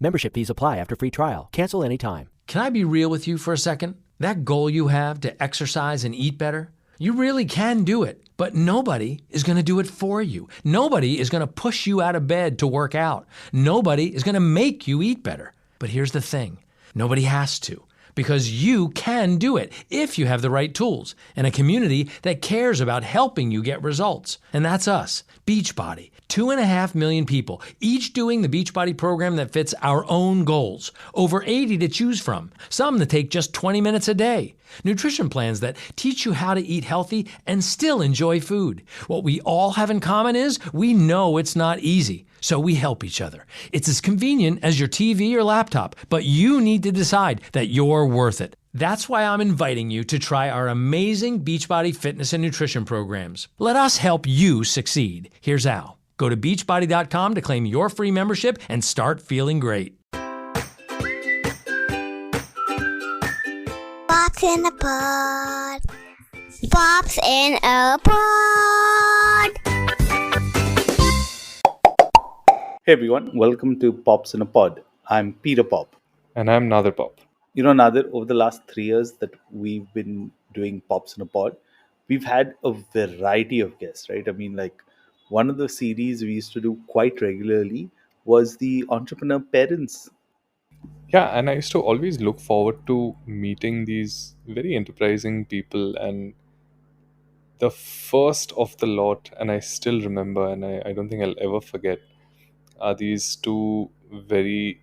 Membership fees apply after free trial. Cancel anytime. Can I be real with you for a second? That goal you have to exercise and eat better, you really can do it, but nobody is going to do it for you. Nobody is going to push you out of bed to work out. Nobody is going to make you eat better. But here's the thing. Nobody has to, because you can do it if you have the right tools and a community that cares about helping you get results. And that's us, Beachbody. 2.5 million people, each doing the Beachbody program that fits our own goals. Over 80 to choose from, some that take just 20 minutes a day. Nutrition plans that teach you how to eat healthy and still enjoy food. What we all have in common is we know it's not easy, so we help each other. It's as convenient as your TV or laptop, but you need to decide that you're worth it. That's why I'm inviting you to try our amazing Beachbody fitness and nutrition programs. Let us help you succeed. Here's how. Go to beachbody.com to claim your free membership and start feeling great. Pops in a pod. Pops in a pod. Hey everyone, welcome to Pops in a Pod. I'm Peter Pop. And I'm Nadir Pop. You know, Nadir, over the last 3 years that we've been doing Pops in a Pod, we've had a variety of guests, right? I mean, like, one of the series we used to do quite regularly was the entrepreneur parents. Yeah, and I used to always look forward to meeting these very enterprising people. And the first of the lot, and I still remember, and I don't think I'll ever forget, are these two very,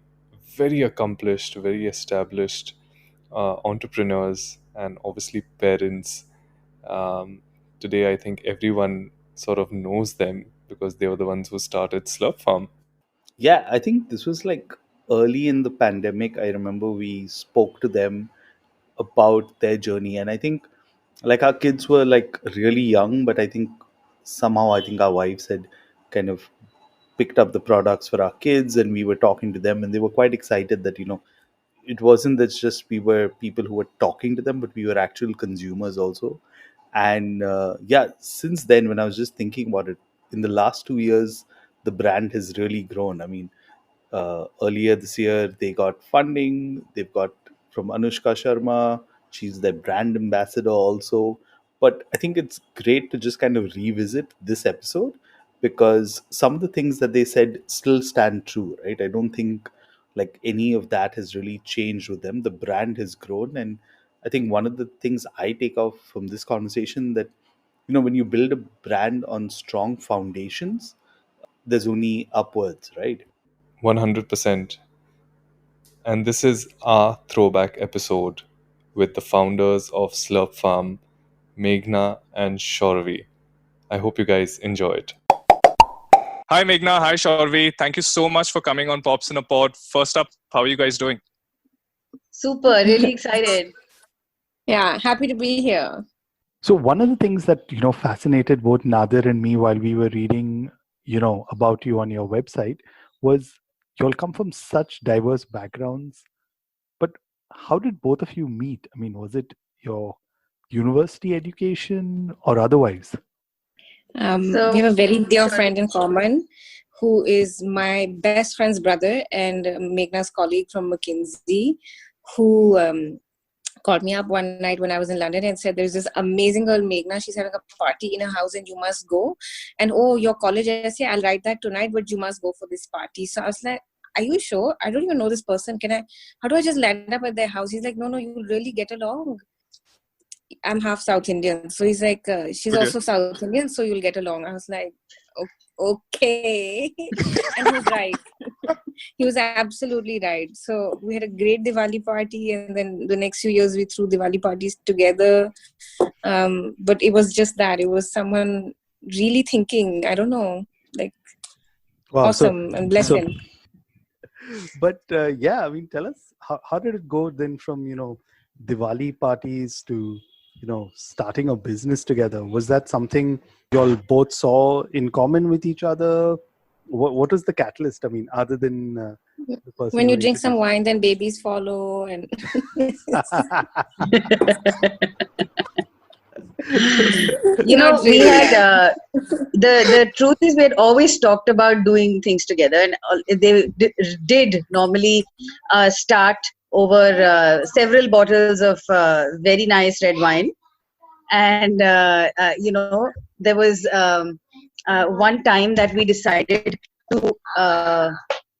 very accomplished, very established entrepreneurs and obviously parents. Today, I think everyone sort of knows them because they were the ones who started Slurrp Farm. Yeah, I think this was like early in the pandemic. I remember we spoke to them about their journey, and I think like our kids were like really young, but I think somehow I think our wives had kind of picked up the products for our kids, and we were talking to them, and they were quite excited that it wasn't that just we were people who were talking to them, but we were actual consumers also. And yeah, since then, when I was just thinking about it, in the last 2 years, the brand has really grown. I mean, earlier this year, they got funding. They've got from Anushka Sharma. She's their brand ambassador also. But I think it's great to just kind of revisit this episode because some of the things that they said still stand true, right? I don't think like any of that has really changed with them. The brand has grown. And I think one of the things I take off from this conversation that, when you build a brand on strong foundations, there's only upwards, right? 100%. And this is our throwback episode with the founders of Slurrp Farm, Meghana and Shauravi. I hope you guys enjoy it. Hi Meghana, hi Shauravi. Thank you so much for coming on Pops in a Pod. First up, how are you guys doing? Super, really excited. Yeah, happy to be here. So one of the things that, fascinated both Nadir and me while we were reading, about you on your website was you all come from such diverse backgrounds. But how did both of you meet? I mean, was it your university education or otherwise? We have a very dear friend in common who is my best friend's brother and Meghna's colleague from McKinsey who called me up one night when I was in London and said, there's this amazing girl, Meghana. She's having a party in her house and you must go. And, oh, your college essay, I'll write that tonight, but you must go for this party. So I was like, are you sure? I don't even know this person. How do I just land up at their house? He's like, no, you'll really get along. I'm half South Indian. So he's like, she's also South Indian, so you'll get along. I was like, okay. And he was right. He was absolutely right. So we had a great Diwali party, and then the next few years we threw Diwali parties together. But it was just that. It was someone really thinking, I don't know, like awesome and bless him. But yeah, I mean, tell us, how did it go then from, Diwali parties to, starting a business together? Was that something you all both saw in common with each other? What was the catalyst? I mean, other than the person when you drink some wine, then babies follow. And Not We really. had the truth is we had always talked about doing things together, and they did normally start over several bottles of very nice red wine, and there was one time that we decided to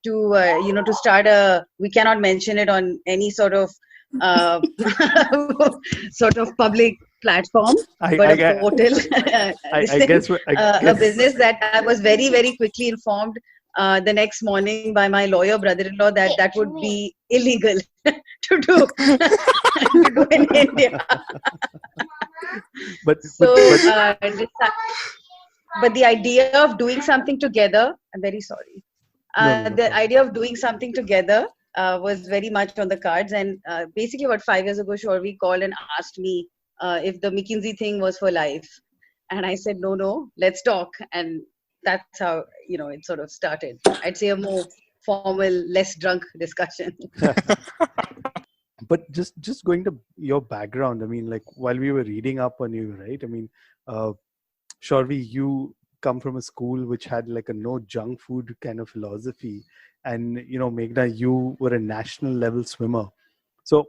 to start a, we cannot mention it on any sort of uh, sort of public platform, but a portal, I guess a business that I was very, very quickly informed the next morning by my lawyer brother-in-law that that would be illegal to do to do in India. but the idea of doing something together, I'm very sorry. The idea of doing something together was very much on the cards. And basically, about 5 years ago, Shauravi called and asked me if the McKinsey thing was for life. And I said, no, let's talk. And that's how, it sort of started. I'd say a more formal, less drunk discussion. But just going to your background, I mean, like while we were reading up on you, right? I mean, Shauravi, you come from a school which had like a no junk food kind of philosophy. And, Meghna, you were a national level swimmer. So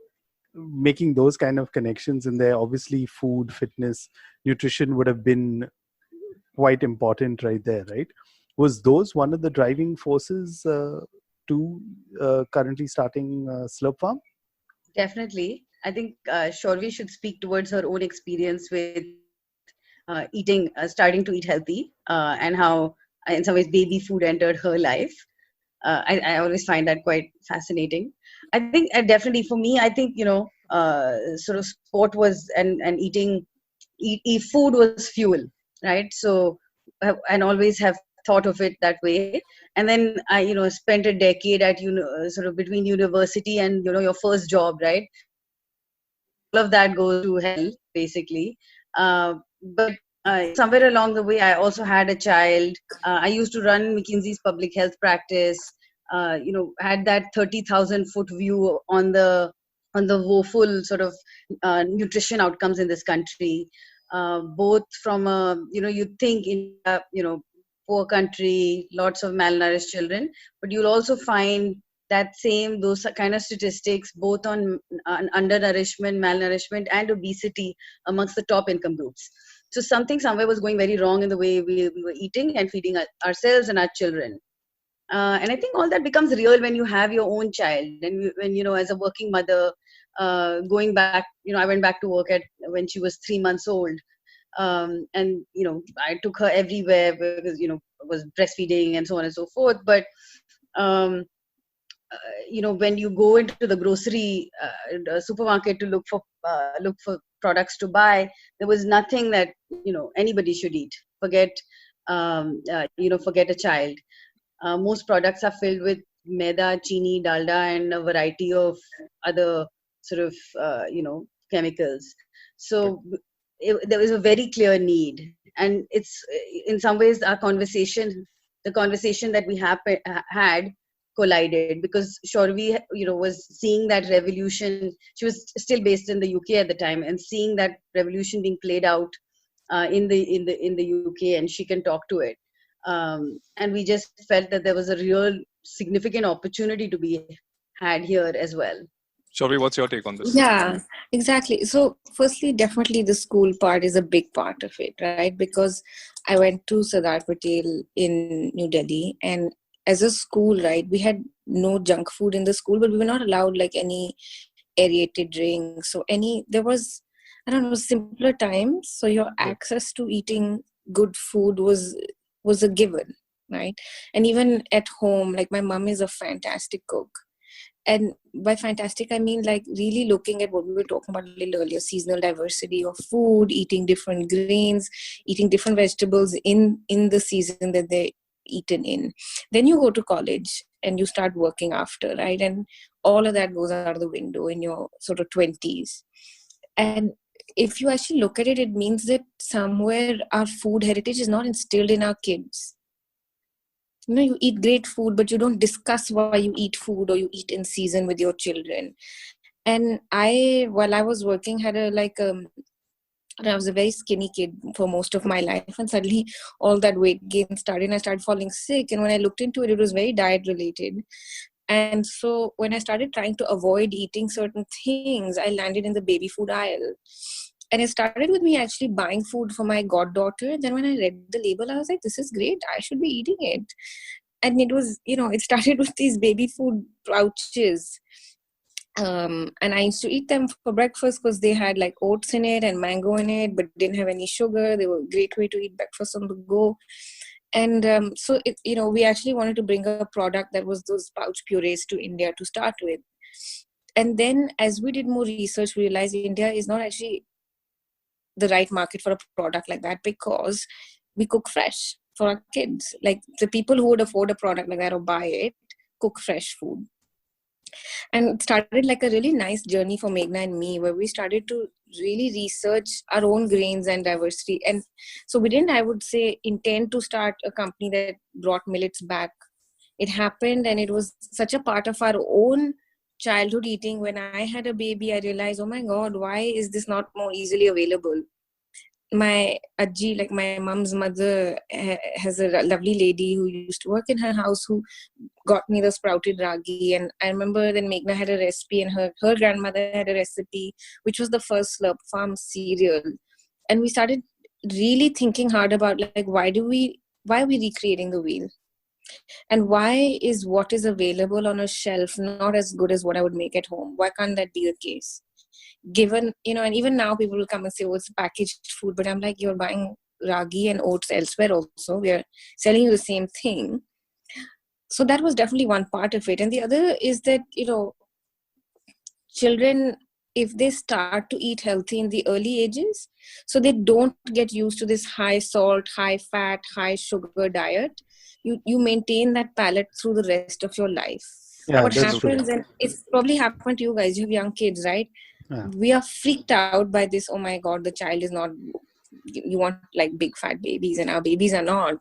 making those kind of connections in there, obviously food, fitness, nutrition would have been quite important right there, right? Was those one of the driving forces to currently starting Slurrp Farm? Definitely. I think Shauravi should speak towards her own experience with eating, starting to eat healthy, and how in some ways baby food entered her life. I always find that quite fascinating. I think definitely for me, I think, sort of sport was and eating, food was fuel, right? So, and always have thought of it that way. And then I, spent a decade at, sort of between university and, your first job, right? All of that goes to hell, basically. But somewhere along the way, I also had a child. I used to run McKinsey's public health practice. Had that 30,000-foot view on the woeful sort of nutrition outcomes in this country. Both from you think in poor country, lots of malnourished children, but you'll also find those kind of statistics both on undernourishment, malnourishment, and obesity amongst the top income groups. So something somewhere was going very wrong in the way we were eating and feeding ourselves and our children. And I think all that becomes real when you have your own child, and when as a working mother, going back, I went back to work when she was 3 months old, and I took her everywhere because was breastfeeding and so on and so forth. But when you go into the grocery supermarket to look for products to buy, there was nothing that anybody should eat. Forget a child. Most products are filled with maida, chini, dalda, and a variety of other sort of chemicals. So there was a very clear need, and it's in some ways the conversation that we had collided, because Shauravi, was seeing that revolution. She was still based in the UK at the time, and seeing that revolution being played out in the UK, and she can talk to it. And we just felt that there was a real significant opportunity to be had here as well. Shauravi, what's your take on this? Yeah, exactly. So firstly, definitely the school part is a big part of it, right? Because I went to Sardar Patel in New Delhi, and as a school, right, we had no junk food in the school, but we were not allowed like any aerated drinks. So there was, I don't know, simpler times. So your access to eating good food was a given, right? And even at home, like my mom is a fantastic cook. And by fantastic, I mean like really looking at what we were talking about a little earlier, seasonal diversity of food, eating different grains, eating different vegetables in the season that they're eaten in. Then you go to college and you start working after, right? And all of that goes out of the window in your sort of 20s. And if you actually look at it, it means that somewhere our food heritage is not instilled in our kids. You eat great food, but you don't discuss why you eat food or you eat in season with your children. And while I was working, had a And I was a very skinny kid for most of my life. And suddenly all that weight gain started and I started falling sick. And when I looked into it, it was very diet related. And so when I started trying to avoid eating certain things, I landed in the baby food aisle. And it started with me actually buying food for my goddaughter. Then when I read the label, I was like, this is great. I should be eating it. And it was, it started with these baby food pouches. And I used to eat them for breakfast because they had like oats in it and mango in it, but didn't have any sugar. They were a great way to eat breakfast on the go. And we actually wanted to bring a product that was those pouch purees to India to start with. And then as we did more research, we realized India is not actually the right market for a product like that because we cook fresh for our kids. Like the people who would afford a product like that or buy it, cook fresh food. And it started like a really nice journey for Meghna and me, where we started to really research our own grains and diversity. And so we didn't, I would say, intend to start a company that brought millets back. It happened, and it was such a part of our own childhood eating. When I had a baby, I realized, oh my God, why is this not more easily available? My Ajji, like my mom's mother, has a lovely lady who used to work in her house who got me the sprouted ragi. And I remember then Meghna had a recipe and her grandmother had a recipe, which was the first Slurrp Farm cereal. And we started really thinking hard about like, why are we recreating the wheel? And why is what is available on a shelf not as good as what I would make at home? Why can't that be the case? Given, and even now people will come and say, oh, it's packaged food. But I'm like, you're buying ragi and oats elsewhere also. We are selling you the same thing. So that was definitely one part of it. And the other is that, children, if they start to eat healthy in the early ages, so they don't get used to this high salt, high fat, high sugar diet, you maintain that palate through the rest of your life. Yeah, what that's happens, true. and it's probably happened to you guys, you have young kids, right? Yeah. We are freaked out by this, oh my God, the child is not, you want like big fat babies and our babies are not.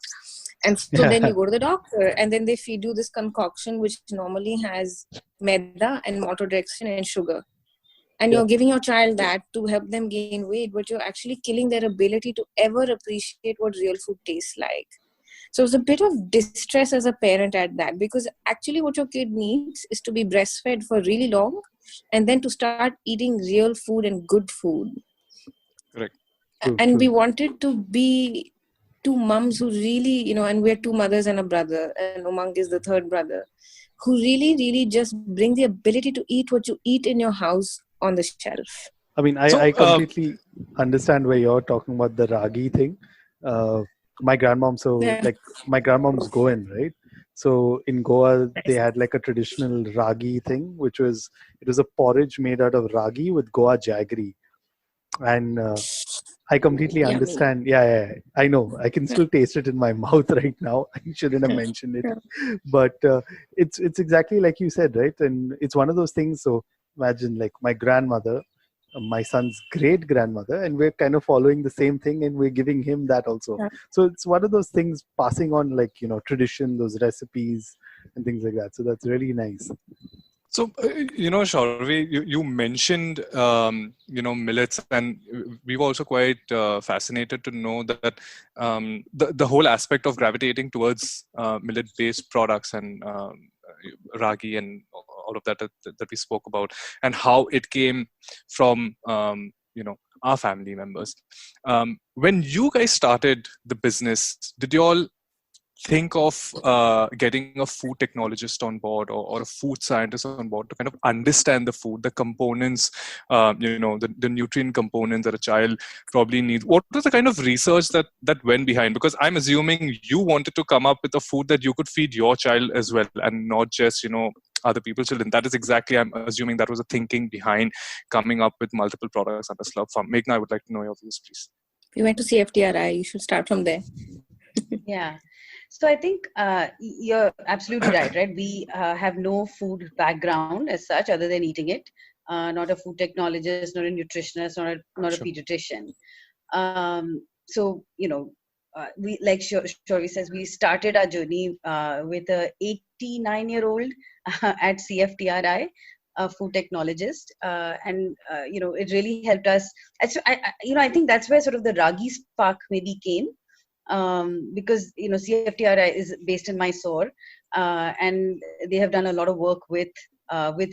And so then you go to the doctor and then they feed you this concoction which normally has maida and maltodextrin and sugar. And you're giving your child that to help them gain weight, but you're actually killing their ability to ever appreciate what real food tastes like. So it's a bit of distress as a parent at that, because actually what your kid needs is to be breastfed for really long and then to start eating real food and good food. Correct. And we wanted to be two moms who really, and we're two mothers and a brother, and Umang is the third brother, who really, really just bring the ability to eat what you eat in your house on the shelf. I mean, I completely understand where you're talking about the ragi thing. My grandmom, my grandmom's Goan, right? So in Goa, they had like a traditional ragi thing, it was a porridge made out of ragi with Goa jaggery. And I completely understand. Yeah, I know. I can still taste it in my mouth right now. I shouldn't have mentioned it. But it's exactly like you said, right? And it's one of those things. So imagine like my grandmother, my son's great grandmother, and we're kind of following the same thing and we're giving him that also. So it's one of those things passing on like, tradition, those recipes and things like that. So that's really nice. So, Shauravi, you mentioned, millets, and we were also quite fascinated to know that the whole aspect of gravitating towards millet-based products and ragi and all of that we spoke about, and how it came from, our family members. When you guys started the business, did you all think of getting a food technologist on board or a food scientist on board to kind of understand the food, the components, the nutrient components that a child probably needs? What was the kind of research that went behind? Because I'm assuming you wanted to come up with a food that you could feed your child as well, and not just, other people's children. That is exactly, I'm assuming that was the thinking behind coming up with multiple products under Slurrp Farm. Meghna, I would like to know your views, please. You went to CFTRI, you should start from there. Yeah. So I think you're absolutely right? We have no food background as such other than eating it. Not a food technologist, not a nutritionist, not a pediatrician. So, we, like Shauravi says, we started our journey with a 89-year-old at CFTRI. food technologist, and it really helped us. I think that's where sort of the Ragi spark maybe came, because CFTRI is based in Mysore, and they have done a lot of work with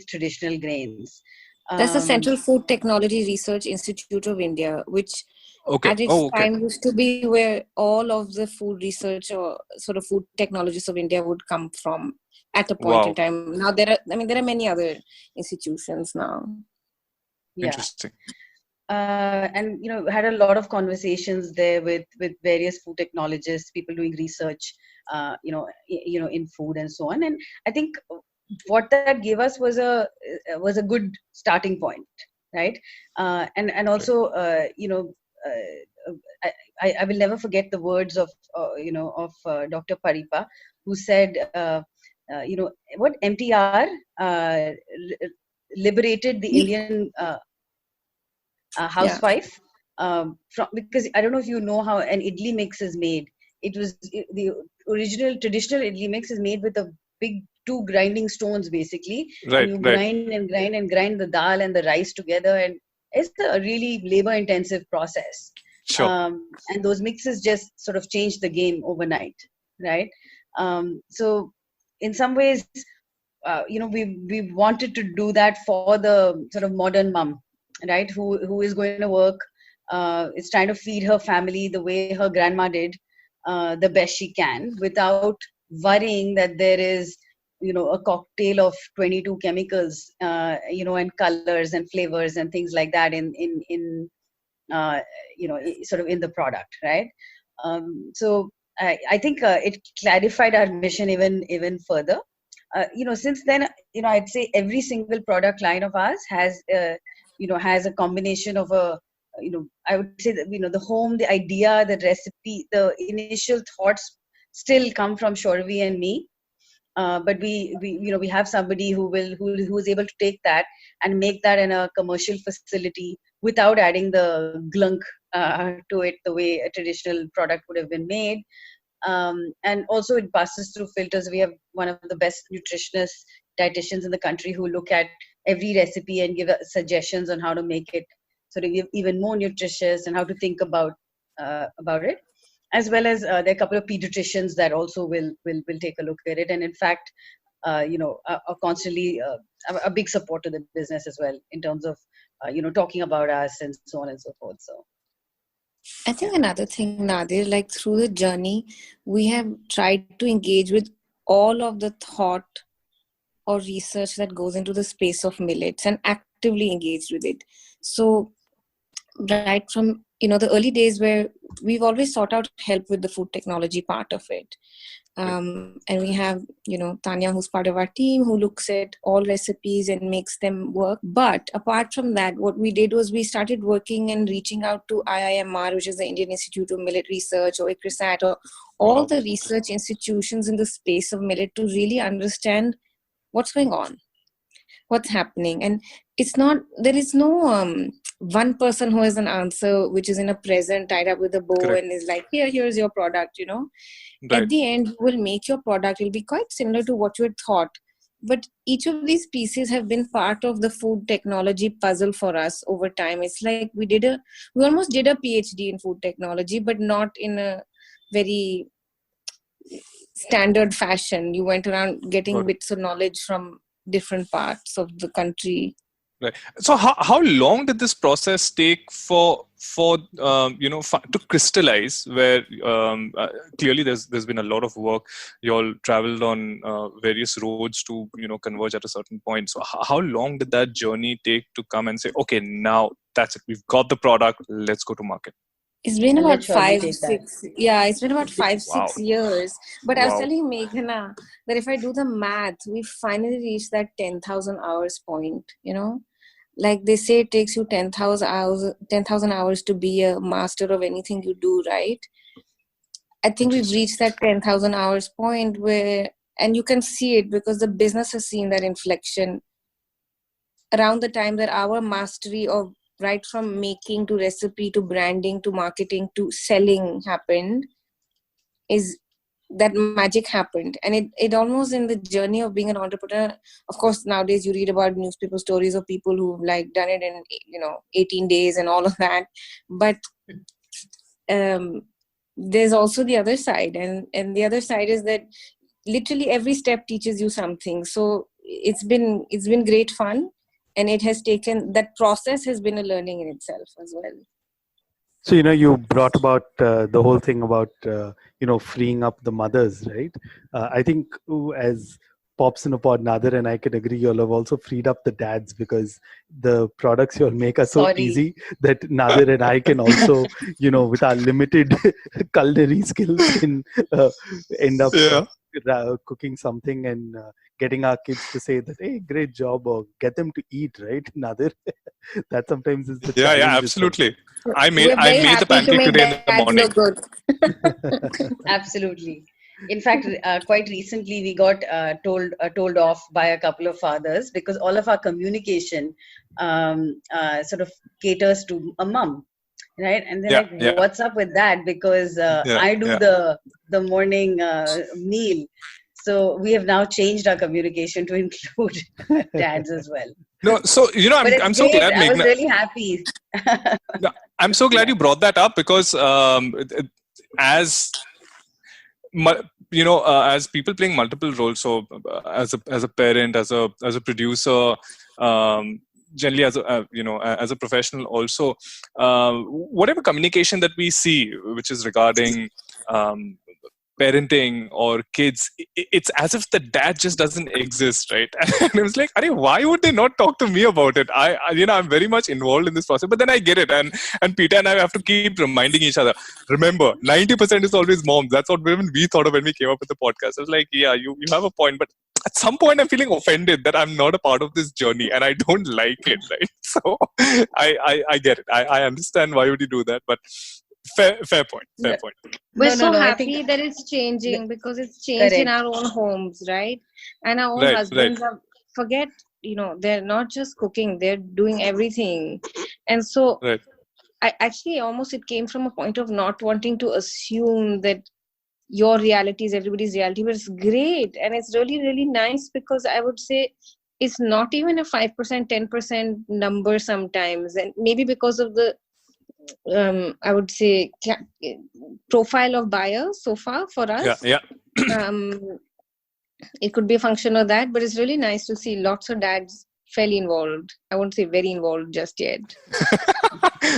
traditional grains. That's the Central Food Technology Research Institute of India, which Okay. at its time used to be where all of the food research or sort of food technologists of India would come from at a point in time. Now there are many other institutions now. Yeah. Interesting. And had a lot of conversations there with various food technologists, people doing research, in food and so on. And I think what that gave us was a good starting point, right? And also, I will never forget the words of Dr. Paripa, who said, what MTR liberated the Indian housewife, because I don't know if you know how an idli mix is made. The original traditional idli mix is made with a big 2 grinding stones basically, and you grind and grind and grind the dal and the rice together, and it's a really labor intensive process. Sure. And those mixes just sort of changed the game overnight, right? So in some ways, we wanted to do that for the sort of modern mom, right, who is going to work, is trying to feed her family the way her grandma did, the best she can, without worrying that there is a cocktail of 22 chemicals, and colors and flavors and things like that in sort of in the product, right? So I think it clarified our mission even further. Since then, I'd say every single product line of ours has a combination of I would say that, the home, the idea, the recipe, the initial thoughts still come from Shauravi and me. But we have somebody who is able to take that and make that in a commercial facility without adding the glunk to it the way a traditional product would have been made. And also it passes through filters. We have one of the best nutritionists, dietitians in the country who look at every recipe and give us suggestions on how to make it sort of even more nutritious and how to think about it. As well as there are a couple of pediatricians that also will take a look at it, and in fact, are constantly a big support to the business as well in terms of talking about us and so on and so forth. So I think another thing, Nadir, like through the journey, we have tried to engage with all of the thought or research that goes into the space of millets and actively engaged with it. So right from the early days where we've always sought out help with the food technology part of it. And we have, Tanya, who's part of our team, who looks at all recipes and makes them work. But apart from that, what we did was we started working and reaching out to IIMR, which is the Indian Institute of Millet Research, or ICRISAT, or all the research institutions in the space of millet to really understand what's going on, what's happening. And there is no one person who has an answer, which is in a present tied up with a bow. Correct. And is like, here's your product, Right. At the end, you will make your product. It will be quite similar to what you had thought. But each of these pieces have been part of the food technology puzzle for us over time. It's like we almost did a PhD in food technology, but not in a very standard fashion. You went around getting bits of knowledge from different parts of the country. Right. So how long did this process take for to crystallize? Where clearly there's been a lot of work. You all traveled on various roads to converge at a certain point. So how long did that journey take to come and say, okay, now that's it, we've got the product, let's go to market? It's been about 5-6. Yeah, it's been about 5-6 years. But I was telling Meghana that if I do the math, we finally reached that 10,000 hours point. Like they say, it takes you 10,000 hours to be a master of anything you do, right? I think we've reached that 10,000 hours point where, and you can see it because the business has seen that inflection around the time that our mastery of right from making to recipe to branding to marketing to selling happened, is that magic happened. And it almost, in the journey of being an entrepreneur, of course, nowadays you read about newspaper stories of people who've like done it in 18 days and all of that, but there's also the other side, and the other side is that literally every step teaches you something. So it's been great fun, and it has taken, that process has been a learning in itself as well. So, you brought about the whole thing about, freeing up the mothers, right? I think as Pops in a Pod, Nader and I can agree, you'll have also freed up the dads, because the products you'll make are so easy that Nader and I can also, with our limited culinary skills, can end up cooking something and getting our kids to say that, hey, great job, or get them to eat, right, Nader? That sometimes is the challenge. Yeah, absolutely. I made the pancake today in the morning. Good. Absolutely. In fact, quite recently we got told off by a couple of fathers, because all of our communication sort of caters to a mum, right? And they're what's up with that? Because I do the morning meal. So we have now changed our communication to include dads as well. No, so I'm so glad. I was really happy. No, I'm so glad you brought that up, because as people playing multiple roles, so as a parent, as a producer, generally as a professional also, whatever communication that we see, which is regarding parenting or kids, it's as if the dad just doesn't exist, right? And I was like, why would they not talk to me about it? I'm very much involved in this process, but then I get it, and Peter and I have to keep reminding each other, remember, 90% is always moms. That's what we thought of when we came up with the podcast. I was like, yeah, you have a point, but at some point I'm feeling offended that I'm not a part of this journey and I don't like it, right? So I get it. I understand why would you do that, but fair point. We're happy that it's changing, because it's changed in our own homes, right? And our own husbands forget, they're not just cooking, they're doing everything. And so I actually it came from a point of not wanting to assume that your reality is everybody's reality, but it's great. And it's really, really nice, because I would say it's not even a 5%, 10% number sometimes. And maybe because of the I would say profile of buyers so far for us. It could be a function of that, but it's really nice to see lots of dads fairly involved. I won't say very involved just yet.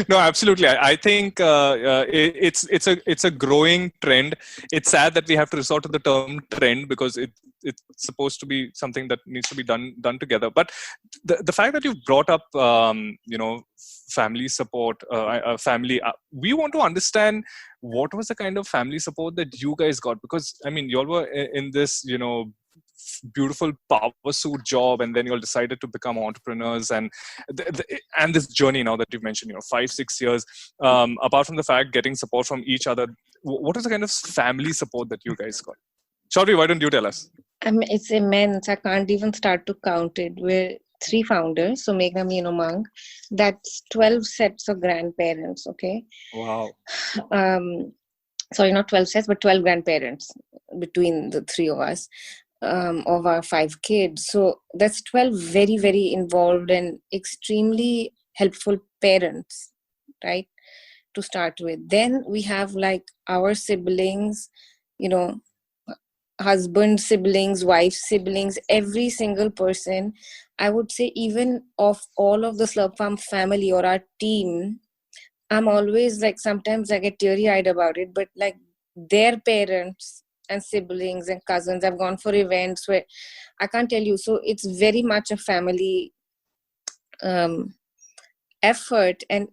No, absolutely. I think it's a growing trend. It's sad that we have to resort to the term trend, because it's supposed to be something that needs to be done together. But the fact that you've brought up family support, we want to understand what was the kind of family support that you guys got, because you all were in this beautiful power suit job, and then you all decided to become entrepreneurs, and this journey now that you've mentioned, 5-6 years, apart from the fact getting support from each other, what is the kind of family support that you guys got? Shauravi, why don't you tell us? It's immense. I can't even start to count it. We're 3 founders, so Meghna, me and Umang. That's 12 sets of grandparents, okay? Wow. Sorry, not 12 sets, but 12 grandparents between the 3 of us, of our 5 kids. So that's 12 very, very involved and extremely helpful parents, right? To start with. Then we have our siblings, husband siblings, wife siblings, every single person. I would say even of all of the Slurrp Farm family or our team, I'm always sometimes I get teary-eyed about it, but their parents and siblings and cousins, I've gone for events where I can't tell you. So it's very much a family effort. And,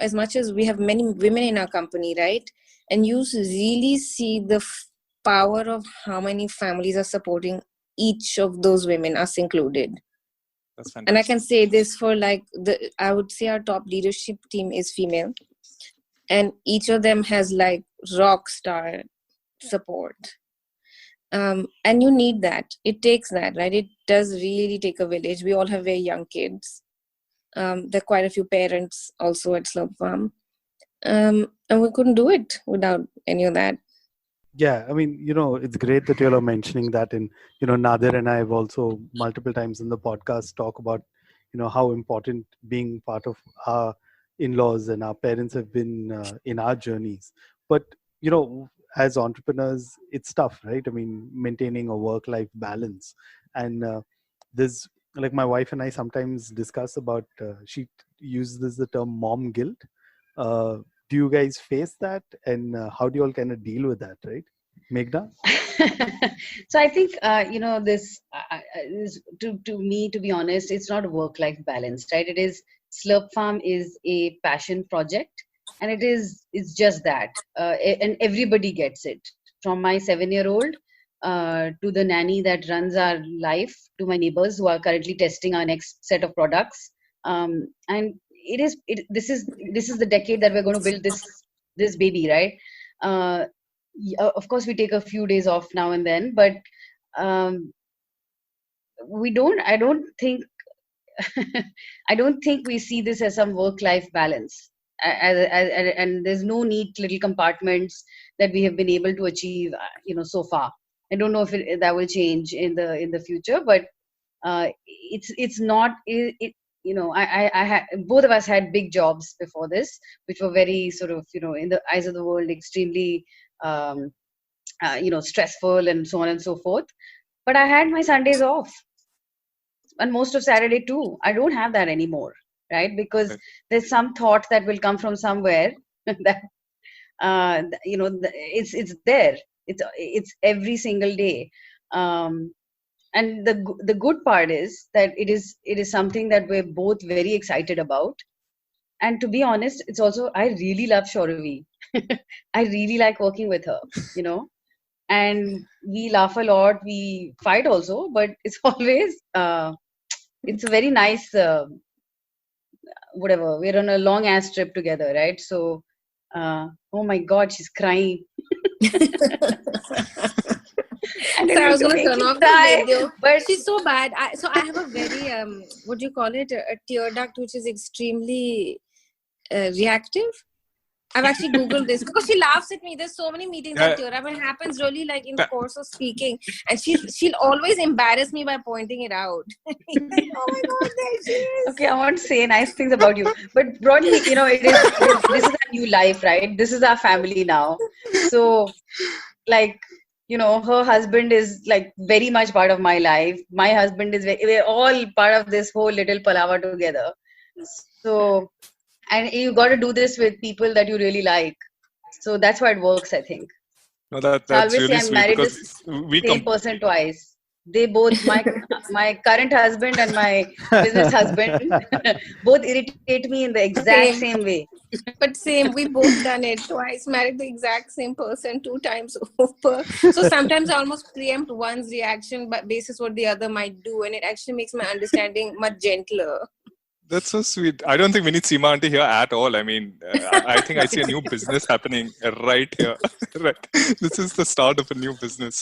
as much as we have many women in our company, right? And you really see the power of how many families are supporting each of those women, us included. That's fantastic. And I can say this for I would say our top leadership team is female, and each of them has rock star support. And you need that. It takes that, right? It does really take a village. We all have very young kids. There are quite a few parents also at Slurrp Farm. And we couldn't do it without any of that. Yeah, I mean, it's great that you're mentioning that. And, Nadir and I have also multiple times in the podcast talk about, how important being part of our in-laws and our parents have been in our journeys. But, as entrepreneurs, it's tough, right? I mean, maintaining a work-life balance. And there's, like, my wife and I sometimes discuss about, she uses the term mom guilt. Do you guys face that, and how do you all kind of deal with that, right, Meghna? So I think this to me, to be honest, it's not work-life balance, right? It is Slurrp Farm is a passion project, and it's just that, and everybody gets it. From my 7-year-old to the nanny that runs our life, to my neighbors who are currently testing our next set of products, and this is the decade that we're going to build this baby, right? Of course, we take a few days off now and then, but we don't. I don't think. I don't think we see this as some work-life balance. And there's no neat little compartments that we have been able to achieve, so far. I don't know if that will change in the future, but it's not. Both of us had big jobs before this, which were very sort of, in the eyes of the world, extremely, stressful and so on and so forth. But I had my Sundays off, and most of Saturday too. I don't have that anymore, right? Because there's some thought that will come from somewhere that, it's there. It's every single day. And the good part is that it is something that we're both very excited about. And to be honest, it's also, I really love Shauravi. I really like working with her, and we laugh a lot. We fight also, but it's always, it's a very nice, whatever. We're on a long ass trip together, right? So, oh my God, she's crying. So I was going to turn off the video, but she's so bad. I have a very, what do you call it? A tear duct, which is extremely reactive. I've actually Googled this because she laughs at me. There's so many meetings that tear up, and it happens really like in the course of speaking. And she'll always embarrass me by pointing it out. Like, oh my God, there she is. Okay, I want to say nice things about you. But broadly, this is our new life, right? This is our family now. So, like, her husband is like very much part of my life. My husband is we're all part of this whole little palaver together. So, and you got to do this with people that you really like. So that's why it works, I think. No, that's really sweet. I'm married to the same person twice. They both, my current husband and my business husband, both irritate me in the exact same way. But same, we both done it twice, married the exact same person 2 times over. So sometimes I almost preempt one's reaction but basis what the other might do, and it actually makes my understanding much gentler. That's so sweet. I don't think we need Seema auntie here at all. I mean, I think I see a new business happening right here. Right. This is the start of a new business.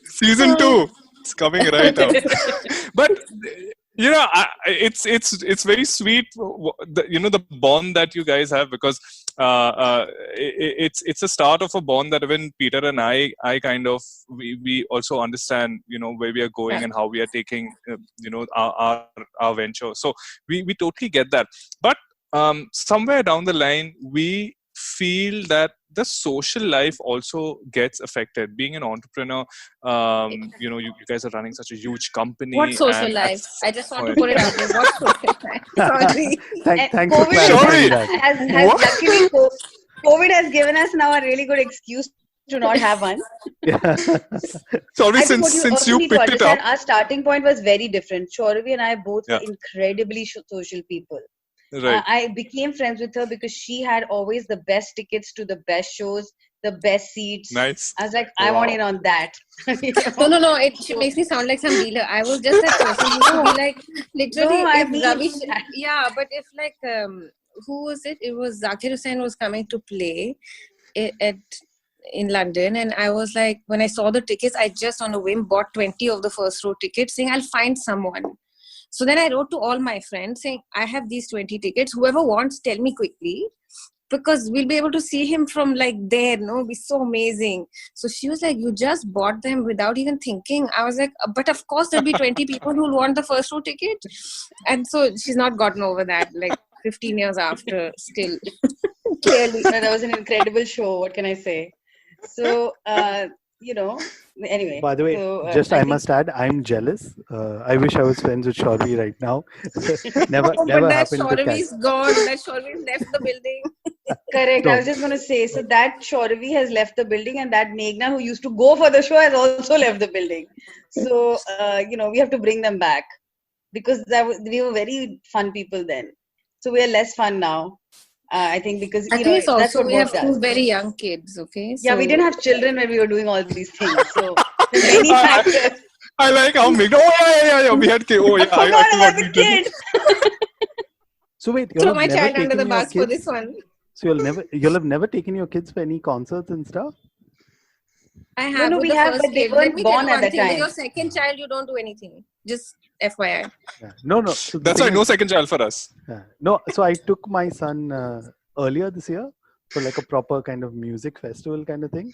Season 2 is coming right up. But it's very sweet. The bond that you guys have, because it's a start of a bond that even Peter and I kind of we also understand where we are going and how we are taking our venture. So we totally get that. But somewhere down the line we feel that the social life also gets affected. Being an entrepreneur, you guys are running such a huge company. What social life? I just want to put it out there. What social life? Sorry. Thanks for clarifying that. Luckily, COVID has given us now a really good excuse to not have one. Sorry, since you picked it up. Our starting point was very different. Shauravi and I both were incredibly social people. Right. I became friends with her because she had always the best tickets to the best shows, the best seats. Nice. I was like, I want in on that. No. It makes me sound like some dealer. I was just that person who would be like, literally, but if like, who was it? It was Zakir Hussain was coming to play in London, and I was like, when I saw the tickets, I just on a whim bought 20 of the first row tickets, saying I'll find someone. So then I wrote to all my friends saying, I have these 20 tickets. Whoever wants, tell me quickly. because we'll be able to see him from like there, no? It'll be so amazing. So she was like, you just bought them without even thinking. I was like, but of course there'll be 20 people who'll want the first row ticket. And so she's not gotten over that, like 15 years after still. Clearly. That was an incredible show. What can I say? So, anyway. By the way, I must add, I'm jealous. I wish I was friends with Shauravi right now. never but that happened to Shauravi's gone. That Shauravi left the building. Correct. I was just going to say, so that Shauravi has left the building, and that Meghna, who used to go for the show, has also left the building. So, we have to bring them back because we were very fun people then. So we are less fun now. I think because I think it's also we have two very young kids. Okay. Yeah, we didn't have children when we were doing all these things. So many factors. I like how Meghna. Oh yeah. We had kids. Oh yeah. I forgot about the kid. So wait, throw my child under the bus for this one. So you'll have never taken your kids for any concerts and stuff? I have. No, we have, but they weren't born at that time. With your second child, you don't do anything. Just FYI. Yeah. No. So that's why no second child for us. Yeah. No, so I took my son earlier this year for like a proper kind of music festival kind of thing.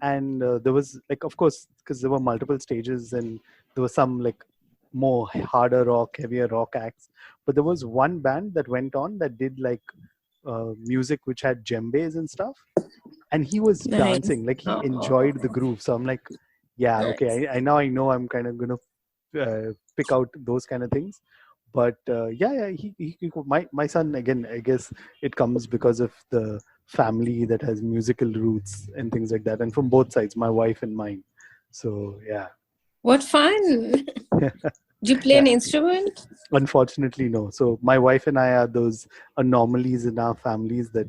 And there was like, of course, because there were multiple stages and there was some like more harder rock, heavier rock acts. But there was one band that went on that did like music which had djembes and stuff. And he was dancing, like he enjoyed the groove. So I'm like, yeah, okay, I know I'm kind of going to pick out those kind of things. But my son, again, I guess it comes because of the family that has musical roots and things like that. And from both sides, my wife and mine. So, yeah. What fun. Do you play an instrument? Unfortunately, no. So my wife and I are those anomalies in our families that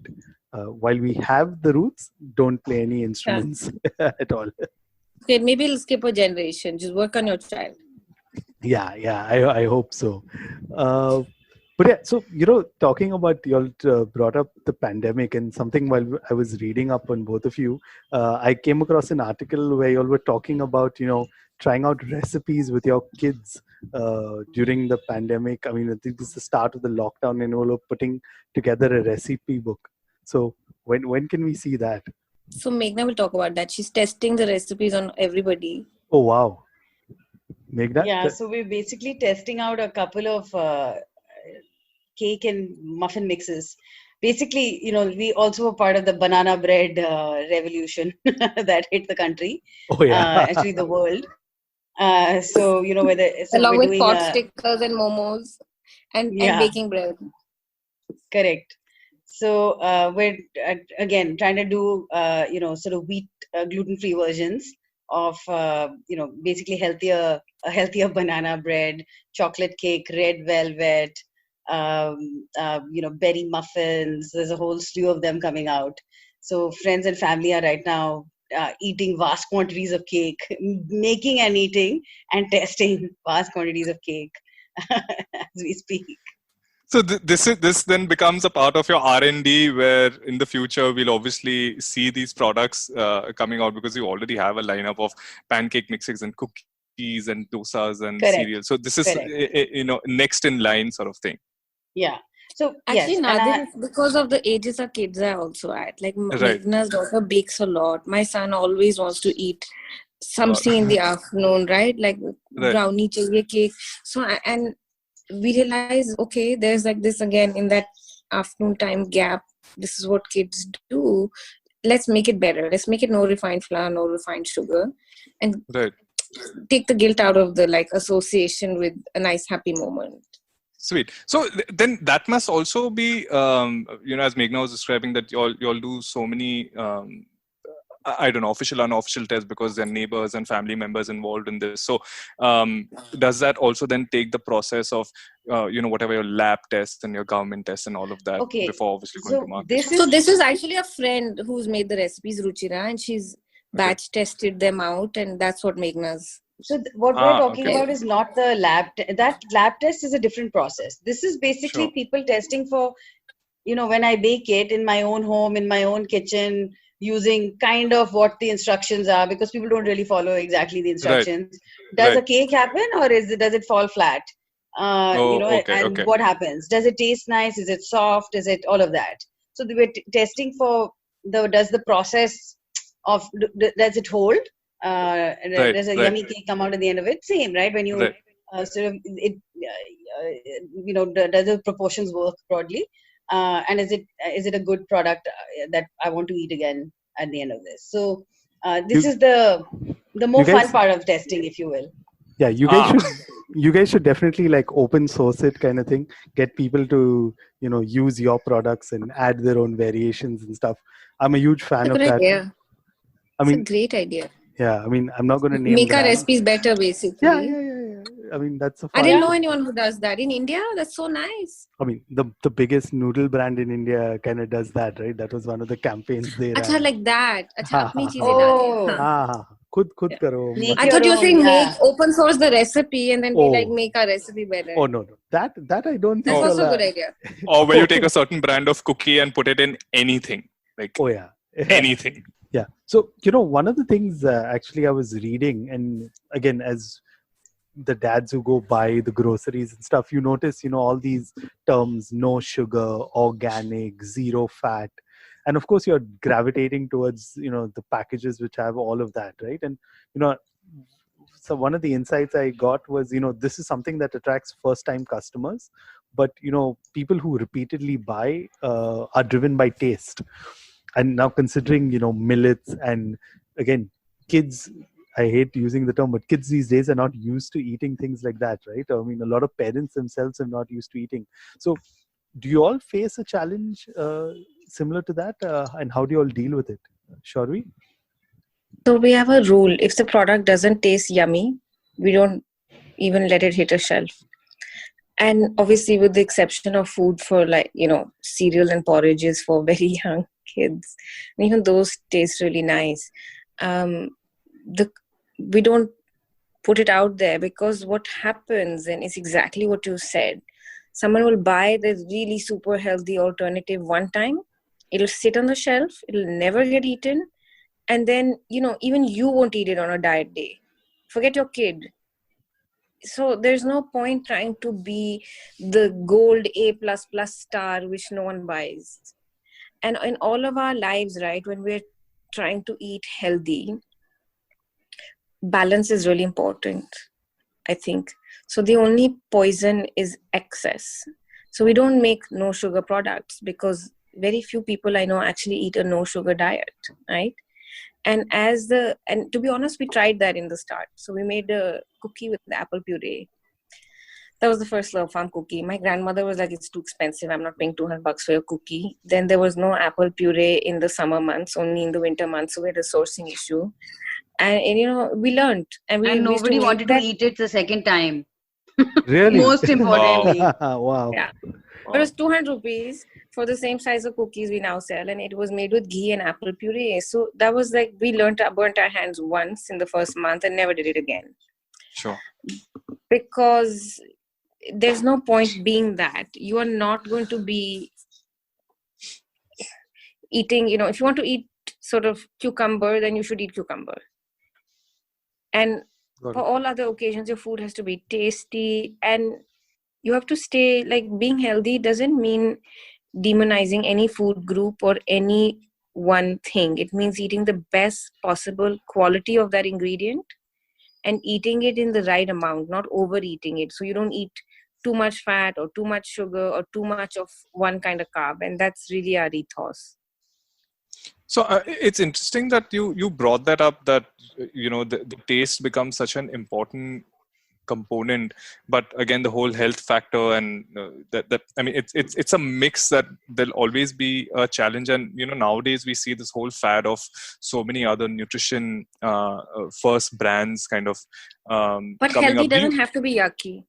while we have the roots, don't play any instruments at all. Okay, maybe we'll skip a generation. Just work on your child. Yeah, I hope so. But yeah, so, talking about, you all brought up the pandemic and something while I was reading up on both of you, I came across an article where you all were talking about, trying out recipes with your kids during the pandemic. I mean, I think this is the start of the lockdown and you all were putting together a recipe book. So when can we see that? So Meghna will talk about that. She's testing the recipes on everybody. Oh, wow. Meghna? Yeah, so we're basically testing out a couple of cake and muffin mixes. Basically, we also were part of the banana bread revolution that hit the country. Oh, yeah. Actually, the world. So, along with pot stickers and momos and baking bread. Correct. So we're again trying to do sort of wheat gluten-free versions of basically a healthier banana bread, chocolate cake, red velvet, berry muffins. There's a whole slew of them coming out. So friends and family are right now eating vast quantities of cake, making and eating and testing vast quantities of cake as we speak. So this then becomes a part of your R&D, where in the future we'll obviously see these products coming out, because you already have a lineup of pancake mixes and cookies and dosas and cereals. So this is next in line sort of thing. Yeah. So actually, Nadir, because of the ages our kids are also at, like Meghna's daughter bakes a lot. My son always wants to eat something in the afternoon, right? Like brownie, chahiye, cake. So and we realize, okay, there's like this again in that afternoon time gap. This is what kids do. Let's make it better. Let's make it no refined flour, no refined sugar, and take the guilt out of the association with a nice happy moment. Sweet. So then that must also be, as Meghna was describing, that you all do so many, official, unofficial tests because there are neighbors and family members involved in this. So does that also then take the process of, whatever your lab tests and your government tests and all of that before obviously going to market? This is actually a friend who's made the recipes, Ruchira, and she's batch tested them out, and that's what Meghna's. So what we're talking about is not the lab. That lab test is a different process. This is basically people testing for, when I bake it in my own home, in my own kitchen, using kind of what the instructions are, because people don't really follow exactly the instructions. Does a cake happen, or does it fall flat? What happens? Does it taste nice? Is it soft? Is it all of that? So they were testing for does the process of does it hold? Does a yummy cake come out at the end of it? Same, right? When you sort of it, does the proportions work broadly? And is it a good product that I want to eat again at the end of this? So this is the more fun part of testing, if you will. Yeah, you guys should definitely like open source it kind of thing. Get people to use your products and add their own variations and stuff. I'm a huge fan of that. Idea. I mean, it's a great idea. Yeah, I mean, I'm not going to name make brands. our recipes better, basically. Yeah. I mean, that's a fun. I didn't know anyone who does that in India. That's so nice. I mean, the biggest noodle brand in India kind of does that, right? That was one of the campaigns they ran. Acha, like that. Acha, apni cheezein डालें. Khud karo. I thought you were saying open source the recipe and then we like make our recipe better. Oh no. That I don't think. That's also a good idea. Or where you take a certain brand of cookie and put it in anything. Like anything. Yeah. So, one of the things actually I was reading, and again, as the dads who go buy the groceries and stuff, you notice, all these terms: no sugar, organic, zero fat. And of course, you're gravitating towards, the packages which have all of that, right? And, so one of the insights I got was, this is something that attracts first-time customers. But, people who repeatedly buy are driven by taste. And now considering, millets and again, kids, I hate using the term, but kids these days are not used to eating things like that, right? I mean, a lot of parents themselves are not used to eating. So do you all face a challenge similar to that? And how do you all deal with it? Shauravi? So we have a rule. If the product doesn't taste yummy, we don't even let it hit a shelf. And obviously with the exception of food for cereal and porridges for very young kids, and even those taste really nice. We don't put it out there because what happens, and it's exactly what you said, someone will buy the really super healthy alternative one time, it'll sit on the shelf, it'll never get eaten, and then even you won't eat it on a diet day. Forget your kid. So there's no point trying to be the gold A++ star which no one buys. And in all of our lives, right, when we're trying to eat healthy, balance is really important, I think. So the only poison is excess. So we don't make no sugar products because very few people I know actually eat a no sugar diet, right? And to be honest, we tried that in the start. So we made a cookie with the apple puree. That was the first Slurrp Farm cookie. My grandmother was like, it's too expensive. I'm not paying $200 for your cookie. Then there was no apple puree in the summer months, only in the winter months. So we had a sourcing issue. And we learned. And nobody wanted to eat it the second time. Really? Most importantly. Wow. Yeah. But it was 200 rupees for the same size of cookies we now sell. And it was made with ghee and apple puree. So that was like, we burnt our hands once in the first month and never did it again. Sure. Because there's no point being that. You are not going to be eating, if you want to eat sort of cucumber, then you should eat cucumber. And for all other occasions, your food has to be tasty and you have to stay, being healthy doesn't mean demonizing any food group or any one thing. It means eating the best possible quality of that ingredient and eating it in the right amount, not overeating it. So you don't eat too much fat or too much sugar or too much of one kind of carb. And that's really our ethos. So it's interesting that you brought that up, that the taste becomes such an important component, but again the whole health factor and that I mean it's a mix that there'll always be a challenge. And nowadays we see this whole fad of so many other nutrition first brands kind of but healthy doesn't have to be yucky.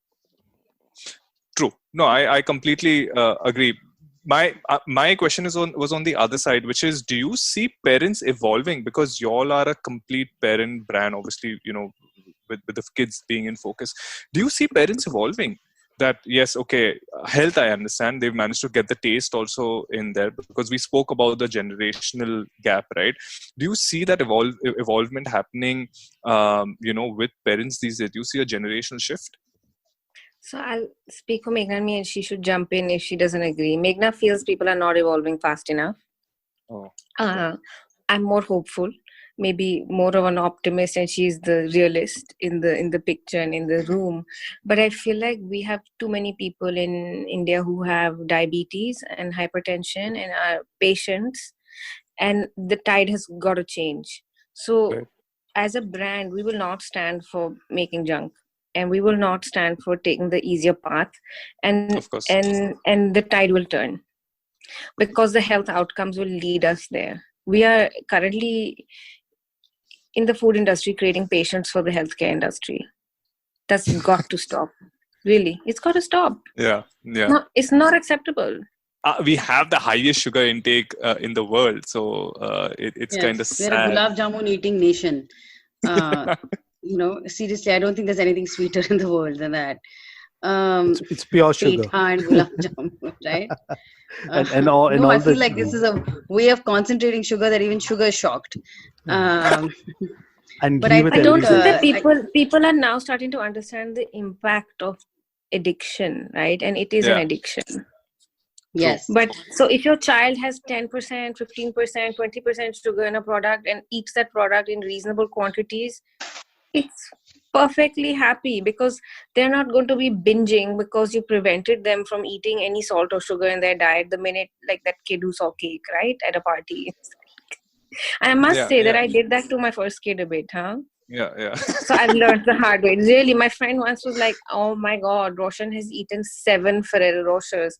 True. No, I completely agree. My question was on the other side, which is, do you see parents evolving? Because y'all are a complete parent brand, obviously, with the kids being in focus. Do you see parents evolving? That, yes, okay, health, I understand. They've managed to get the taste also in there because we spoke about the generational gap, right? Do you see that evolvement happening, with parents these days? Do you see a generational shift? So I'll speak for Meghna and me, and she should jump in if she doesn't agree. Meghna feels people are not evolving fast enough. Oh. I'm more hopeful, maybe more of an optimist, and she's the realist in the picture and in the room. But I feel like we have too many people in India who have diabetes and hypertension and are patients, and the tide has got to change. So Right. as a brand, we will not stand for making junk, and we will not stand for taking the easier path, and Of course. and the tide will turn, because the health outcomes will lead us there. We are currently in the food industry creating patients for the healthcare industry. That's got to stop. Really, it's got to stop. Yeah. No, it's not acceptable. We have the highest sugar intake in the world, so it's kind of We're a sad. gulab jamun eating nation. Seriously, I don't think there's anything sweeter in the world than that. It's pure sugar. Petha and gulab jamun, right? I feel like this is a way of concentrating sugar that even sugar is shocked. And but give it I don't think everything. that people are now starting to understand the impact of addiction, right? And it is an addiction. Yes. But so if your child has 10%, 15%, 20% sugar in a product and eats that product in reasonable quantities, it's perfectly happy, because they're not going to be binging because you prevented them from eating any salt or sugar in their diet the minute, like that kid who saw cake, right, at a party. I must say that I did that to my first kid a bit, huh? Yeah. So I've learned the hard way. Really, my friend once was like, oh my God, Roshan has eaten 7 Ferrero Rochers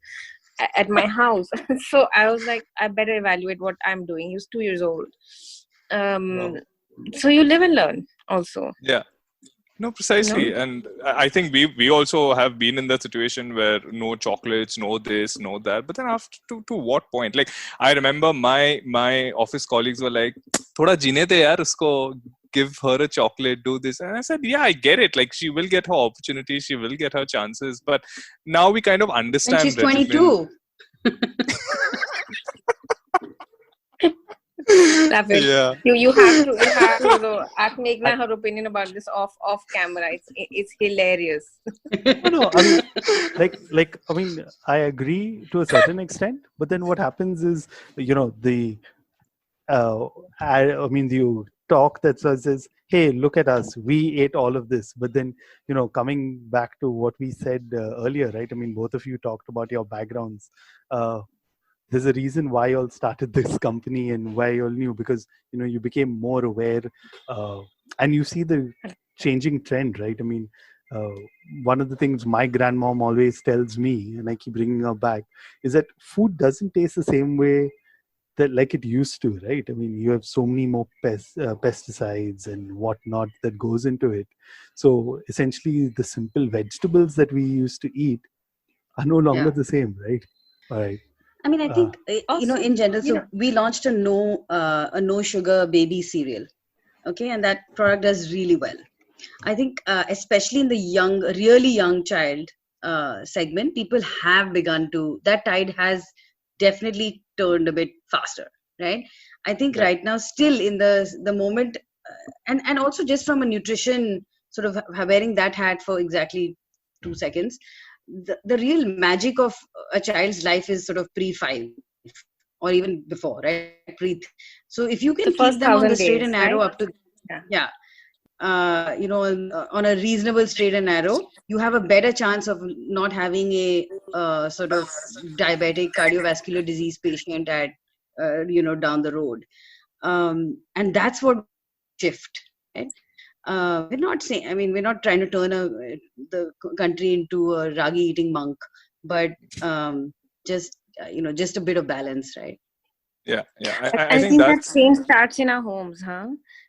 at my house. So I was like, I better evaluate what I'm doing. He was 2 years old. So you live and learn also. Yeah. No, precisely. And I think we also have been in that situation where no chocolates, no this, no that. But then after to what point? Like, I remember my office colleagues were like, "Thoda jeene de yaar, usko give her a chocolate, do this." And I said, yeah, I get it. Like, she will get her opportunities, she will get her chances. But now we kind of understand. And she's 22. Yeah. You have to ask Meghna her opinion about this off camera. It's hilarious. No, I mean, I agree to a certain extent, but then what happens is, you talk that says, hey, look at us, we ate all of this. But then, coming back to what we said earlier, right? I mean, both of you talked about your backgrounds. There's a reason why you all started this company and why you all knew, because you became more aware, and you see the changing trend, right? I mean, one of the things my grandmom always tells me, and I keep bringing her back, is that food doesn't taste the same way that like it used to, right? I mean, you have so many more pesticides and whatnot that goes into it. So essentially, the simple vegetables that we used to eat are no longer the same, right? All right. I mean, I think in general. So we launched a no sugar baby cereal, okay, and that product does really well. I think especially in the really young child segment, people have begun to. That tide has definitely turned a bit faster, right? I think right now, still in the moment, and also just from a nutrition sort of wearing that hat for exactly 2 seconds. The real magic of a child's life is sort of pre-5 or even before, right? So if you can keep them on the straight and narrow up to, on a reasonable straight and narrow, you have a better chance of not having a sort of diabetic cardiovascular disease patient at, down the road. And that's what shift, right? We're not saying, I mean, we're not trying to turn the country into a ragi eating monk, but just a bit of balance, right? Yeah. I think that change starts in our homes, huh?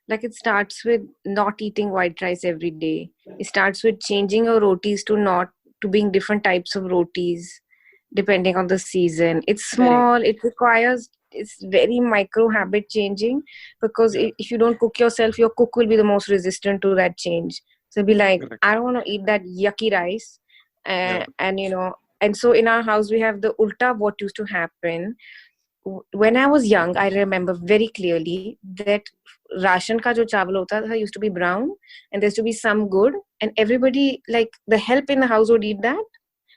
Like, it starts with not eating white rice every day. It starts with changing our rotis to being different types of rotis, depending on the season. It's small. It requires. It's very micro habit changing, because if you don't cook yourself, your cook will be the most resistant to that change. So be like, I don't want to eat that yucky rice. And so in our house, we have the ulta. What used to happen when I was young, I remember very clearly that ration ka jo chawal hota tha used to be brown, and there used to be some good, and everybody, like the help in the house would eat that.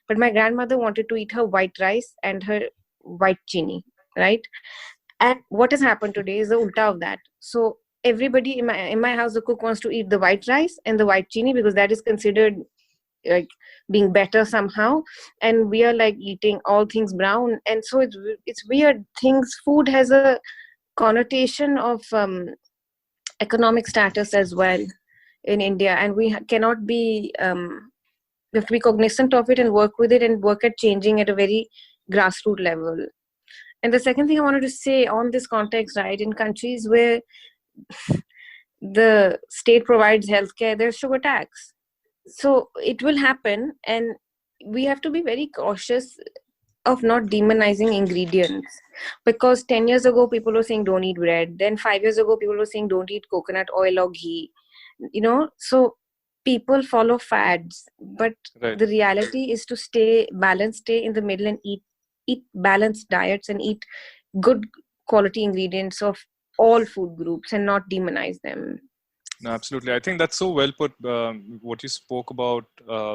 But my grandmother wanted to eat her white rice and her white chini, right? And what has happened today is the ulta of that. So everybody in my house, the cook wants to eat the white rice and the white chini because that is considered like being better somehow, and we are like eating all things brown. And so it's weird things. Food has a connotation of economic status as well in India, and we cannot be we have to be cognizant of it and work with it and work at changing at a very grassroots level. And the second thing I wanted to say on this context, right, in countries where the state provides healthcare, there's sugar tax. So it will happen, and we have to be very cautious of not demonizing ingredients, because 10 years ago people were saying don't eat bread, then 5 years ago people were saying don't eat coconut oil or ghee, so people follow fads, but Right. the reality is to stay balanced, stay in the middle, and eat balanced diets and eat good quality ingredients of all food groups and not demonize them. No, absolutely. I think that's so well put, what you spoke about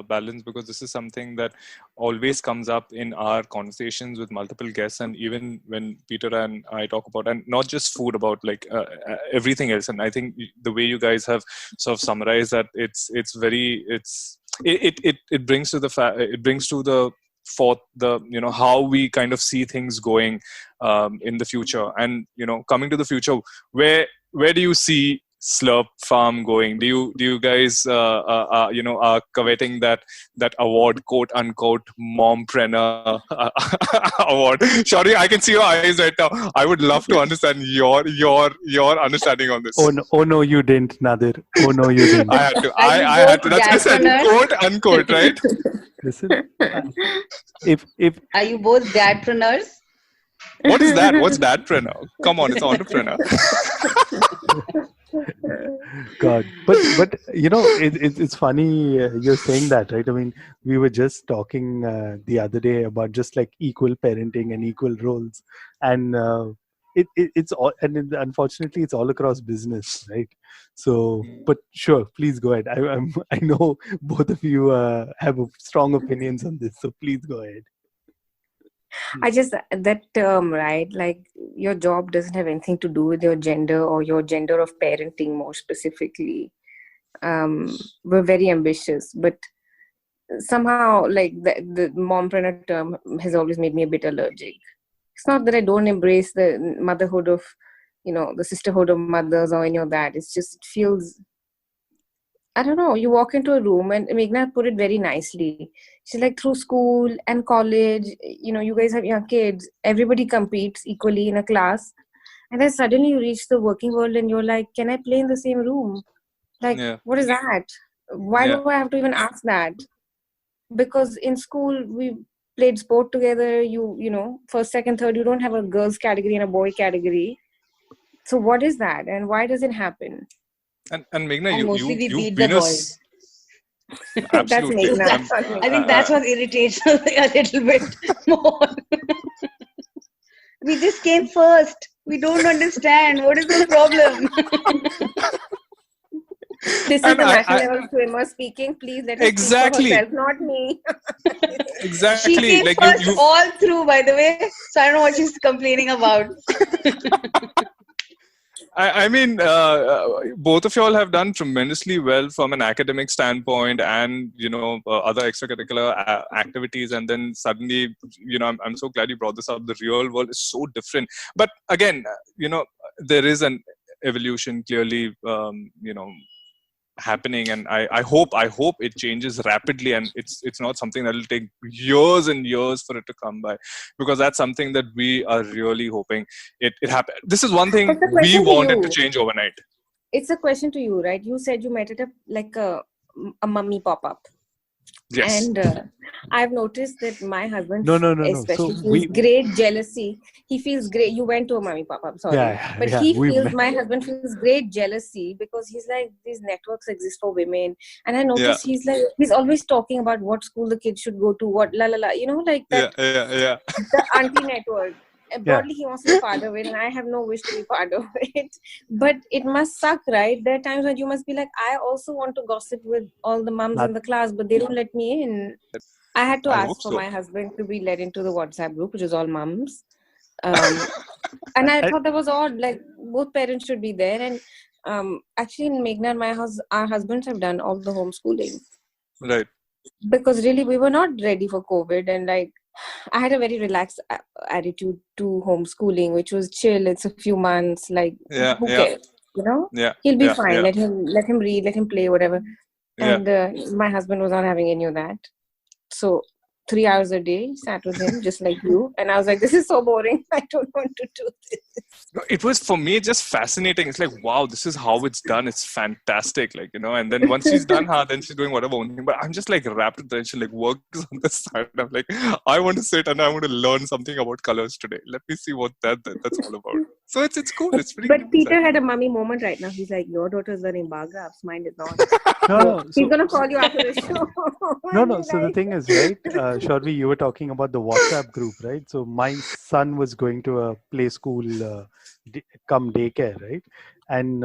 balance, because this is something that always comes up in our conversations with multiple guests, and even when Peter and I talk about, and not just food, about like everything else. And I think the way you guys have sort of summarized that, it brings to the forth the how we kind of see things going in the future. And coming to the future, where do you see Slurrp Farm going? Do you guys are coveting that award, quote unquote, mompreneur award? Shauravi, I can see your eyes right now. I would love to understand your understanding on this. Oh no, you didn't, Nadir. Oh no, you didn't. I had to. That's what I said, quote unquote, right? Listen, if Are you both dadpreneurs? What is that? What's dadpreneur? Come on, it's entrepreneur. God, but it's funny you're saying that, right? I mean, we were just talking the other day about just like equal parenting and equal roles, and it's all, and unfortunately it's all across business, right? So, but sure, please go ahead. I know both of you have strong opinions on this, so please go ahead. I just, that term, right? Like your job doesn't have anything to do with your gender or your gender of parenting more specifically. We're very ambitious, but somehow like the mompreneur term has always made me a bit allergic. It's not that I don't embrace the motherhood of, the sisterhood of mothers or any of that. It's just, it feels, I don't know, you walk into a room, and Meghna put it very nicely. She's like, through school and college, you guys have young kids, everybody competes equally in a class. And then suddenly you reach the working world and you're like, can I play in the same room? Like, What is that? Why do I have to even ask that? Because in school, we played sport together. First, second, third, you don't have a girls category and a boy category. So what is that? And why does it happen? And Meghna, mostly we you beat been the boys. Absolutely. I think that's what irritates us a little bit more. We just came first. We don't understand. What is the problem? This is the national level swimmer speaking. Please let her speak for herself, not me. Exactly. She came like first all through, by the way. So I don't know what she's complaining about. I mean, both of y'all have done tremendously well from an academic standpoint, and other extracurricular activities. And then suddenly, I'm so glad you brought this up. The real world is so different. But again, there is an evolution clearly, happening, and I hope it changes rapidly, and it's not something that will take years and years for it to come by, because that's something that we are really hoping it happen. This is one thing we wanted to change overnight. It's a question to you, right? You said you met at a mummy pop-up. Yes. And I've noticed that my husband, no. especially, feels great jealousy. He feels great. You went to a mummy pop-up, sorry. He feels, my husband feels great jealousy, because he's like, these networks exist for women. And I noticed he's always talking about what school the kids should go to, what la la la, like that. Yeah. The auntie network. broadly he wants to be part of it, and I have no wish to be part of it. But it must suck, right? There are times when you must be like, I also want to gossip with all the mums in the class, but they don't let me in. I had to ask for my husband to be let into the WhatsApp group, which is all mums. And I thought that was odd. Like, both parents should be there. And actually, in Meghna and my house, our husbands have done all the homeschooling. Right. Because really, we were not ready for COVID. And like, I had a very relaxed attitude to homeschooling, which was chill. It's a few months. Like, who cares? You know? Yeah. He'll be fine. Let him read, let him play, whatever. And my husband was not having any of that. So 3 hours a day, sat with him, just like you. And I was like, this is so boring. I don't want to do this. No, it was, for me, just fascinating. It's like, wow, this is how it's done. It's fantastic. Like, you know, and then once she's done her, then she's doing whatever. But I'm just like wrapped in she like works on the side. I'm like, I want to sit and I want to learn something about colors today. Let me see what that's all about. So it's cool. It's pretty But Peter had a mummy moment right now. He's like, your daughter's learning bar graphs. Mine is not. No. He's going to call you after the show. No. So the thing is, right, Shauravi, you were talking about the WhatsApp group, right? So my son was going to a play school come daycare, right? And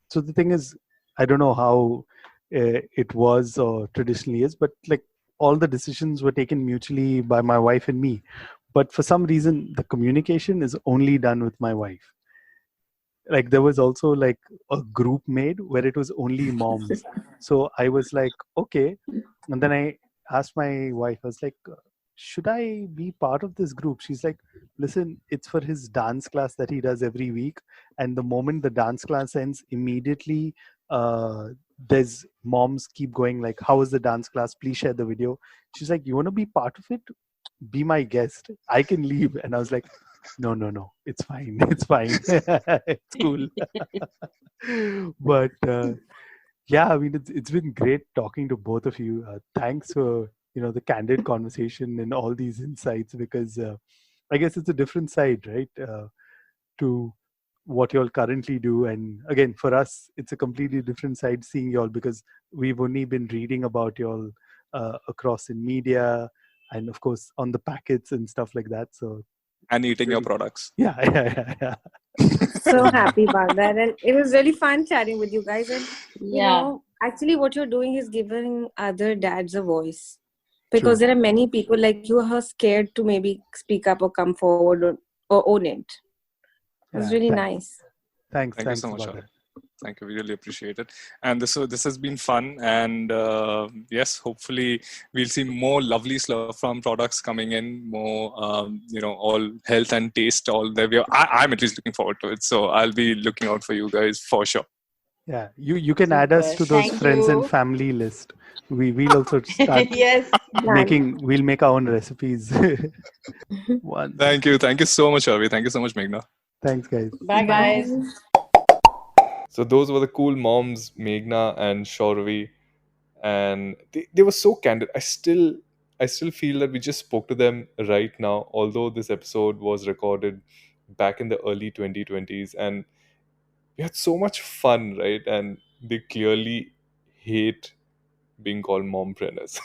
so the thing is, I don't know how it was or traditionally is, but like all the decisions were taken mutually by my wife and me. But for some reason, the communication is only done with my wife. Like there was also like a group made where it was only moms. So I was like, okay. And then I asked my wife, I was like, should I be part of this group? She's like, listen, it's for his dance class that he does every week. And the moment the dance class ends, immediately there's moms keep going like, how was the dance class? Please share the video. She's like, you want to be part of it? Be my guest. I can leave. And I was like, no, it's fine. It's fine. It's cool. But yeah, I mean, it's been great talking to both of you. Thanks for, the candid conversation and all these insights, because I guess it's a different side, right, to what you all currently do. And again, for us, it's a completely different side seeing you all, because we've only been reading about you all across in media and of course on the packets and stuff like that. So and eating your products. Yeah. So happy about that. And it was really fun chatting with you guys. And you know, actually what you're doing is giving other dads a voice. Because there are many people like you who are scared to maybe speak up or come forward or own it. It was really nice. Thank you so much. Thank you. We really appreciate it. And this has been fun. And yes, hopefully we'll see more lovely Slurrp Farm products coming in, more, all health and taste, all there. I'm at least looking forward to it. So I'll be looking out for you guys for sure. Yeah, you can add us to those friends and family list. We'll also start we'll make our own recipes. Thank you so much, Shauravi. Thank you so much, Meghna. Thanks, guys. Bye, guys. So those were the cool moms, Meghna and Shauravi, and they were so candid. I still feel that we just spoke to them right now, although this episode was recorded back in the early 2020s, and we had so much fun, right? And they clearly hate being called mompreneurs.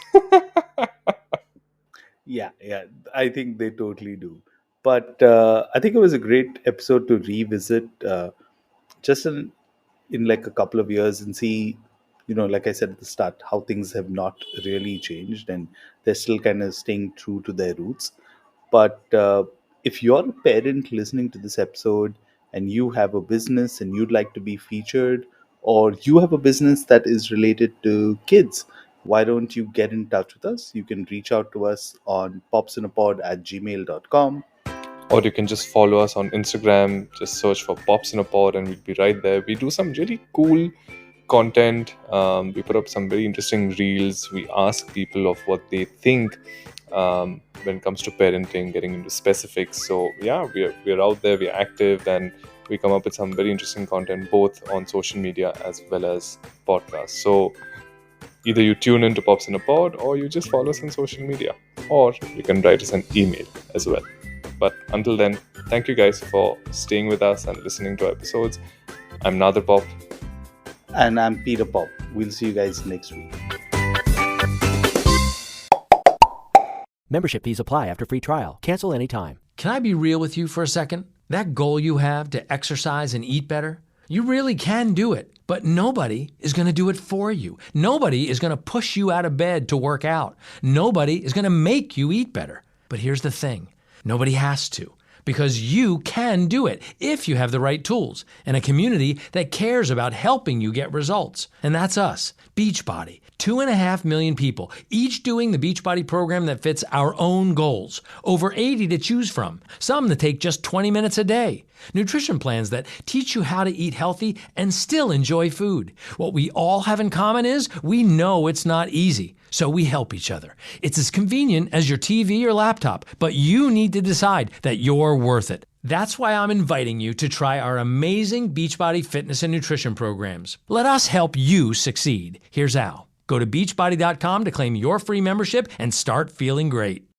Yeah, I think they totally do. But I think it was a great episode to revisit just in like a couple of years and see, like I said at the start, how things have not really changed and they're still kind of staying true to their roots. But if you're a parent listening to this episode and you have a business and you'd like to be featured, or you have a business that is related to kids, why don't you get in touch with us? You can reach out to us on popsinapod@gmail.com. Or you can just follow us on Instagram, just search for Pops in a Pod and we'll be right there. We do some really cool content. We put up some very interesting reels. We ask people of what they think when it comes to parenting, getting into specifics. So yeah, we're out there, we're active, and we come up with some very interesting content both on social media as well as podcasts. So either you tune into Pops in a Pod or you just follow us on social media, or you can write us an email as well. But until then, thank you guys for staying with us and listening to episodes. I'm Nader Pop. And I'm Peter Pop. We'll see you guys next week. Membership fees apply after free trial. Cancel anytime. Can I be real with you for a second? That goal you have to exercise and eat better, you really can do it, but nobody is going to do it for you. Nobody is going to push you out of bed to work out. Nobody is going to make you eat better. But here's the thing, nobody has to, because you can do it if you have the right tools and a community that cares about helping you get results. And that's us, Beachbody. 2.5 million people, each doing the Beachbody program that fits our own goals. Over 80 to choose from, some that take just 20 minutes a day. Nutrition plans that teach you how to eat healthy and still enjoy food. What we all have in common is we know it's not easy, so we help each other. It's as convenient as your TV or laptop, but you need to decide that you're worth it. That's why I'm inviting you to try our amazing Beachbody fitness and nutrition programs. Let us help you succeed. Here's how. Go to beachbody.com to claim your free membership and start feeling great.